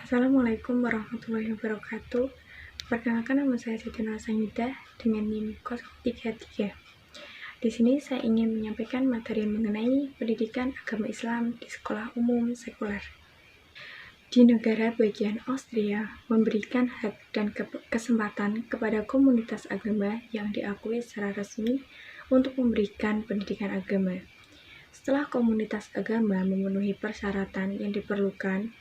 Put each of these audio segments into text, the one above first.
Assalamualaikum warahmatullahi wabarakatuh. Perkenalkan, nama saya Jatuna Sangidah dengan NIM 033. Di sini saya ingin menyampaikan materi mengenai pendidikan agama Islam di sekolah umum sekuler. Di negara bagian Austria memberikan hak dan kesempatan kepada komunitas agama yang diakui secara resmi untuk memberikan pendidikan agama. Setelah komunitas agama memenuhi persyaratan yang diperlukan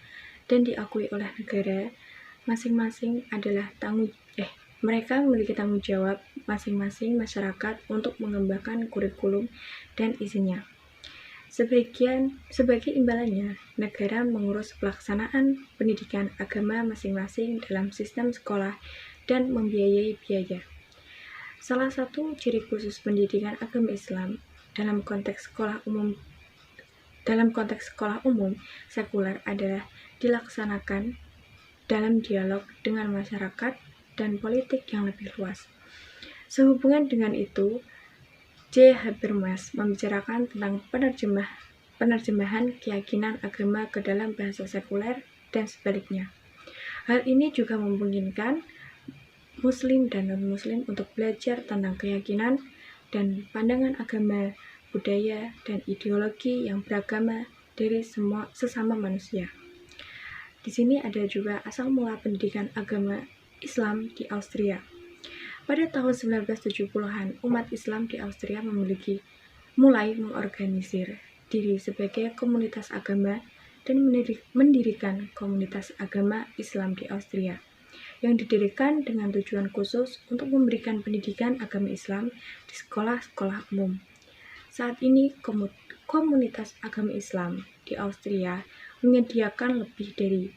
dan diakui oleh negara, mereka memiliki tanggung jawab masing-masing masyarakat untuk mengembangkan kurikulum dan isinya. Sebagai imbalannya, negara mengurus pelaksanaan pendidikan agama masing-masing dalam sistem sekolah dan membiayai biaya. Salah satu ciri khusus pendidikan agama Islam dalam konteks sekolah umum sekuler adalah dilaksanakan dalam dialog dengan masyarakat dan politik yang lebih luas. Sehubungan dengan itu, J. Habermas membicarakan tentang penerjemahan keyakinan agama ke dalam bahasa sekuler dan sebaliknya. Hal ini juga memungkinkan Muslim dan non-Muslim untuk belajar tentang keyakinan dan pandangan agama, budaya, dan ideologi yang beragama dari sesama manusia. Di sini ada juga asal mula pendidikan agama Islam di Austria. Pada tahun 1970-an, umat Islam di Austria mulai mengorganisir diri sebagai komunitas agama dan mendirikan komunitas agama Islam di Austria, yang didirikan dengan tujuan khusus untuk memberikan pendidikan agama Islam di sekolah-sekolah umum. Saat ini, komunitas agama Islam di Austria menyediakan lebih dari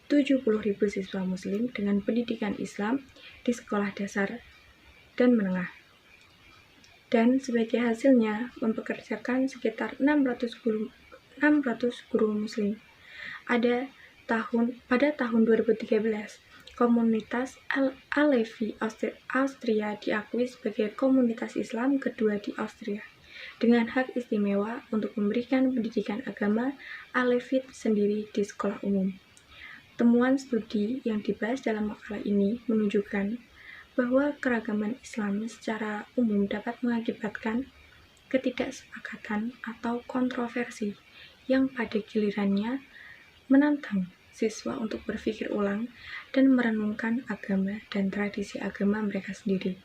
70.000 siswa Muslim dengan pendidikan Islam di sekolah dasar dan menengah. Dan sebagai hasilnya mempekerjakan sekitar 600 guru Muslim. Pada tahun 2013, komunitas Alevi Austria diakui sebagai komunitas Islam kedua di Austria, dengan hak istimewa untuk memberikan pendidikan agama Alevit sendiri di sekolah umum. Temuan studi yang dibahas dalam makalah ini menunjukkan bahwa keragaman Islam secara umum dapat mengakibatkan ketidaksepakatan atau kontroversi yang pada gilirannya menantang siswa untuk berpikir ulang dan merenungkan agama dan tradisi agama mereka sendiri.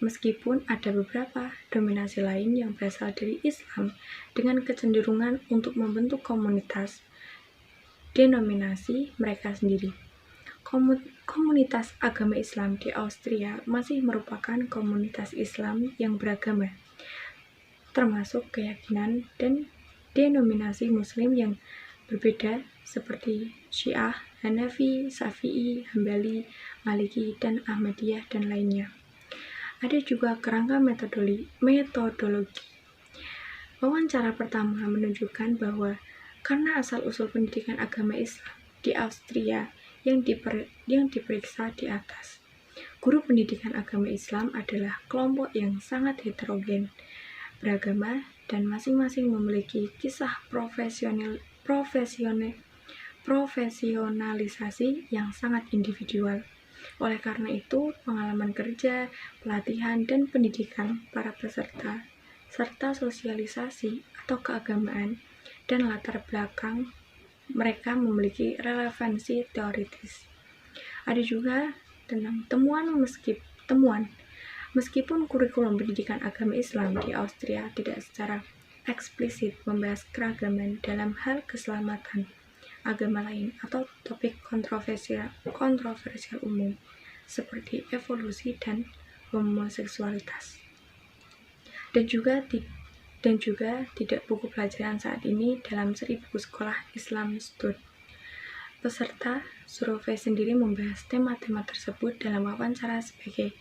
Meskipun ada beberapa dominasi lain yang berasal dari Islam dengan kecenderungan untuk membentuk komunitas denominasi mereka sendiri. Komunitas agama Islam di Austria masih merupakan komunitas Islam yang beragama, termasuk keyakinan dan denominasi Muslim yang berbeda seperti Syiah, Hanafi, Syafi'i, Hambali, Maliki, dan Ahmadiyah, dan lainnya. Ada juga kerangka metodologi. Wawancara pertama menunjukkan bahwa karena asal-usul pendidikan agama Islam di Austria yang diperiksa di atas, guru pendidikan agama Islam adalah kelompok yang sangat heterogen, beragama, dan masing-masing memiliki kisah profesionalisasi yang sangat individual. Oleh karena itu, pengalaman kerja, pelatihan, dan pendidikan para peserta, serta sosialisasi atau keagamaan dan latar belakang mereka memiliki relevansi teoritis. Ada juga tentang temuan. Meskipun kurikulum pendidikan agama Islam di Austria tidak secara eksplisit membahas keragaman dalam hal keselamatan agama lain atau topik kontroversial umum seperti evolusi dan homoseksualitas, dan juga tidak buku pelajaran saat ini dalam seri buku sekolah Islam Stud. Peserta survei sendiri membahas tema-tema tersebut dalam wawancara sebagai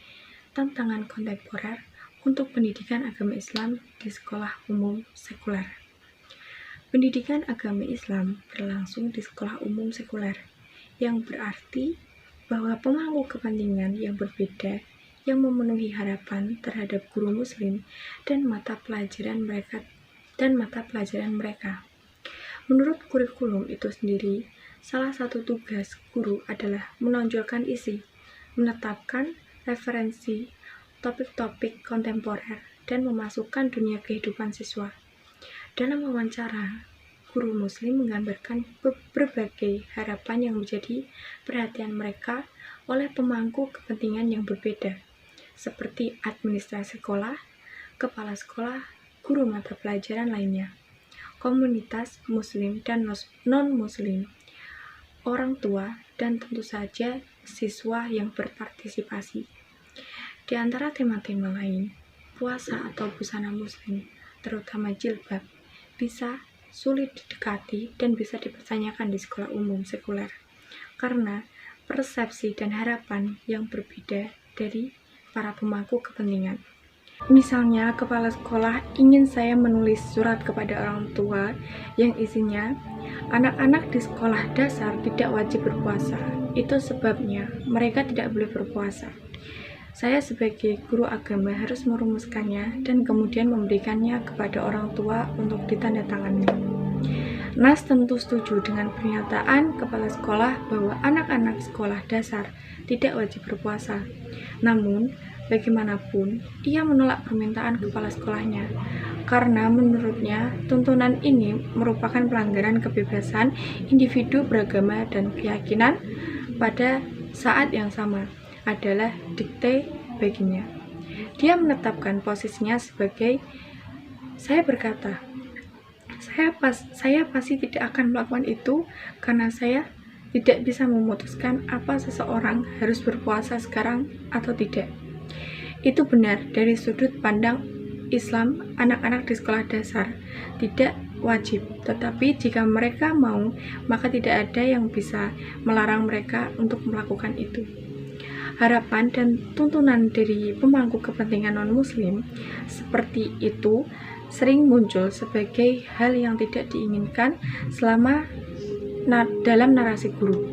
tantangan kontemporer untuk pendidikan agama Islam di sekolah umum sekuler. Pendidikan agama Islam berlangsung di sekolah umum sekuler, yang berarti bahwa pemangku kepentingan yang berbeda yang memenuhi harapan terhadap guru Muslim dan mata pelajaran mereka. Menurut kurikulum itu sendiri, Salah satu tugas guru adalah menonjolkan isi, menetapkan referensi, topik-topik kontemporer, dan memasukkan dunia kehidupan siswa. Dalam wawancara, guru muslim menggambarkan berbagai harapan yang menjadi perhatian mereka oleh pemangku kepentingan yang berbeda, seperti administrasi sekolah, kepala sekolah, guru mata pelajaran lainnya, komunitas muslim dan non-muslim, orang tua, dan tentu saja siswa yang berpartisipasi. Di antara tema-tema lain, puasa atau busana muslim, terutama jilbab, bisa sulit didekati dan bisa dipertanyakan di sekolah umum sekuler, karena persepsi dan harapan yang berbeda dari para pemangku kepentingan. Misalnya, kepala sekolah ingin saya menulis surat kepada orang tua yang isinya, anak-anak di sekolah dasar tidak wajib berpuasa. Itu sebabnya mereka tidak boleh berpuasa. Saya sebagai guru agama harus merumuskannya dan kemudian memberikannya kepada orang tua untuk ditandatangani. Nas tentu setuju dengan pernyataan kepala sekolah bahwa anak-anak sekolah dasar tidak wajib berpuasa. Namun, bagaimanapun, ia menolak permintaan kepala sekolahnya, karena menurutnya tuntunan ini merupakan pelanggaran kebebasan individu beragama dan keyakinan pada saat yang sama adalah dikte baginya. Dia menetapkan posisinya sebagai, saya berkata, saya pasti tidak akan melakukan itu karena saya tidak bisa memutuskan apa seseorang harus berpuasa sekarang atau tidak. Itu benar dari sudut pandang Islam, anak-anak di sekolah dasar tidak wajib, tetapi jika mereka mau, maka tidak ada yang bisa melarang mereka untuk melakukan itu. Harapan dan tuntunan dari pemangku kepentingan non-muslim seperti itu sering muncul sebagai hal yang tidak diinginkan dalam narasi guru.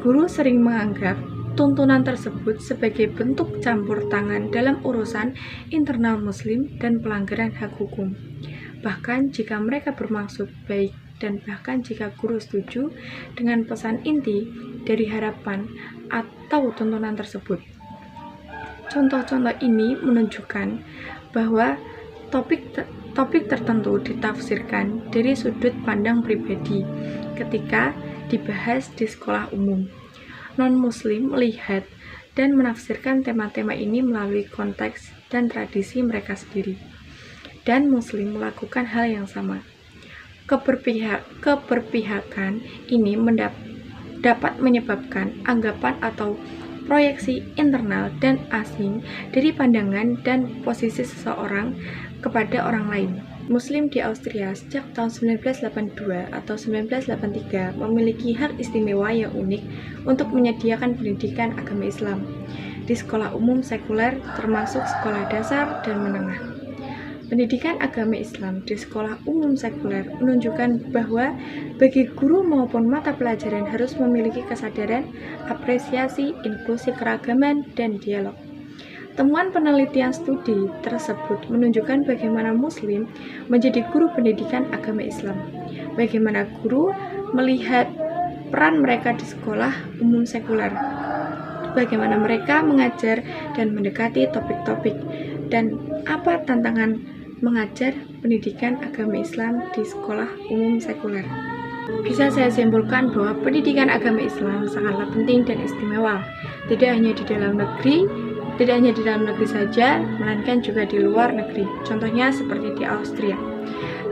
Guru sering menganggap tuntunan tersebut sebagai bentuk campur tangan dalam urusan internal muslim dan pelanggaran hak hukum. Bahkan jika mereka bermaksud baik dan bahkan jika guru setuju dengan pesan inti dari harapan atau tuntunan tersebut. Contoh-contoh ini menunjukkan bahwa topik tertentu ditafsirkan dari sudut pandang pribadi ketika dibahas di sekolah umum. Non-muslim melihat dan menafsirkan tema-tema ini melalui konteks dan tradisi mereka sendiri. Dan muslim melakukan hal yang sama. Keberpihakan ini dapat menyebabkan anggapan atau proyeksi internal dan asing dari pandangan dan posisi seseorang kepada orang lain. Muslim di Austria sejak tahun 1982 atau 1983 memiliki hak istimewa yang unik untuk menyediakan pendidikan agama Islam di sekolah umum sekuler termasuk sekolah dasar dan menengah. Pendidikan agama Islam di sekolah umum sekuler menunjukkan bahwa bagi guru maupun mata pelajaran harus memiliki kesadaran, apresiasi, inklusi keragaman, dan dialog. Temuan penelitian studi tersebut menunjukkan bagaimana Muslim menjadi guru pendidikan agama Islam, bagaimana guru melihat peran mereka di sekolah umum sekuler, bagaimana mereka mengajar dan mendekati topik-topik, dan apa tantangan mengajar pendidikan agama Islam di sekolah umum sekuler. Bisa saya simpulkan bahwa pendidikan agama Islam sangatlah penting dan istimewa, tidak hanya di dalam negeri saja, melainkan juga di luar negeri. Contohnya seperti di Austria.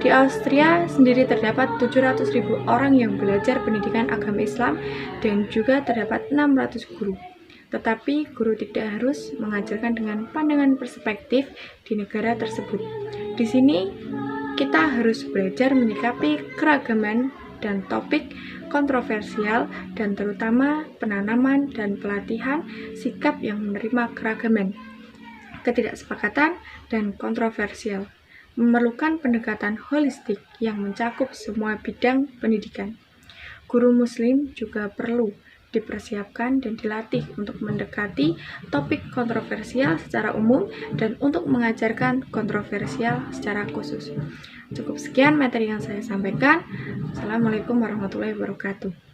Di Austria sendiri terdapat 700.000 orang yang belajar pendidikan agama Islam dan juga terdapat 600 guru. Tetapi guru tidak harus mengajarkan dengan pandangan perspektif di negara tersebut. Di sini kita harus belajar menyikapi keragaman dan topik kontroversial dan terutama penanaman dan pelatihan sikap yang menerima keragaman, ketidaksepakatan, dan kontroversial. Memerlukan pendekatan holistik yang mencakup semua bidang pendidikan. Guru Muslim juga perlu dipersiapkan dan dilatih untuk mendekati topik kontroversial secara umum dan untuk mengajarkan kontroversial secara khusus. Cukup sekian materi yang saya sampaikan. Assalamualaikum warahmatullahi wabarakatuh.